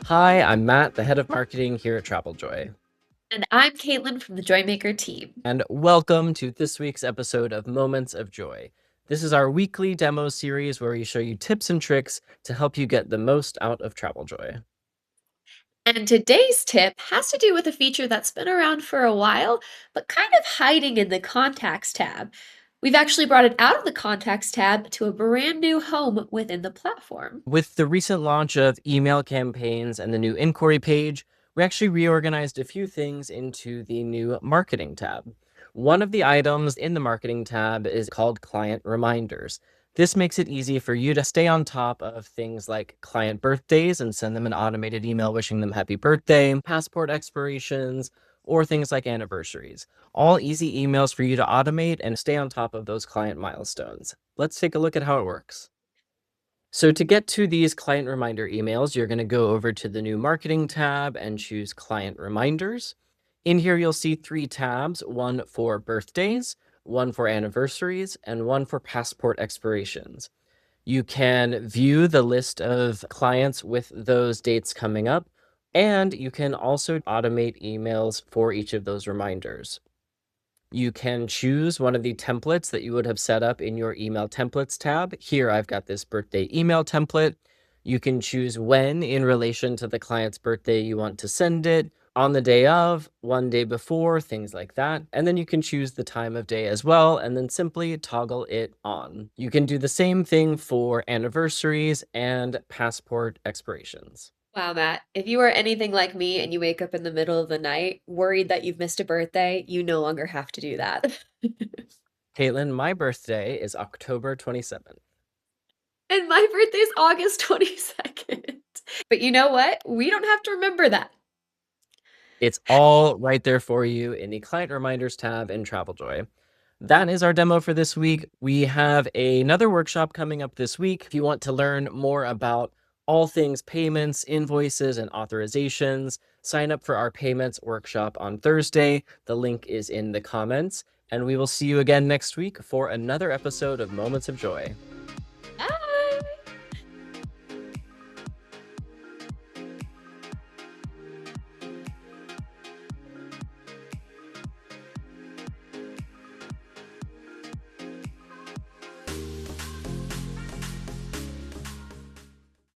Hi, I'm Matt, the head of marketing here at TravelJoy, And I'm Caitlin from the Joymaker team. and welcome to this week's episode of Moments of Joy. This is our weekly demo series where we show you tips and tricks to help you get the most out of TravelJoy. And today's tip has to do with a feature that's been around for a while, but kind of hiding in the Contacts tab. We've actually brought it out of the Contacts tab to a brand new home within the platform. With the recent launch of email campaigns and the new inquiry page, we actually reorganized a few things into the new marketing tab. One of the items in the marketing tab is called client reminders. This makes it easy for you to stay on top of things like client birthdays and send them an automated email wishing them happy birthday, passport expirations, or things like anniversaries. All easy emails for you to automate and stay on top of those client milestones. Let's take a look at how it works. So to get to these client reminder emails, you're going to go over to the new marketing tab and choose client reminders. In here, you'll see three tabs, one for birthdays, one for anniversaries, and one for passport expirations. You can view the list of clients with those dates coming up, and you can also automate emails for each of those reminders. You can choose one of the templates that you would have set up in your email templates tab. Here, I've got this birthday email template. You can choose when in relation to the client's birthday you want to send it, on the day of, one day before, things like that. And then you can choose the time of day as well, and then simply toggle it on. You can do the same thing for anniversaries and passport expirations. Wow, Matt, if you are anything like me and you wake up in the middle of the night worried that you've missed a birthday, you no longer have to do that. Caitlin, my birthday is October 27th. And my birthday's August 22nd. But you know what? We don't have to remember that. It's all right there for you in the Client Reminders tab in TravelJoy. That is our demo for this week. We have another workshop coming up this week. If you want to learn more about all things payments, invoices, and authorizations, sign up for our payments workshop on Thursday. The link is in the comments. And we will see you again next week for another episode of Moments of Joy.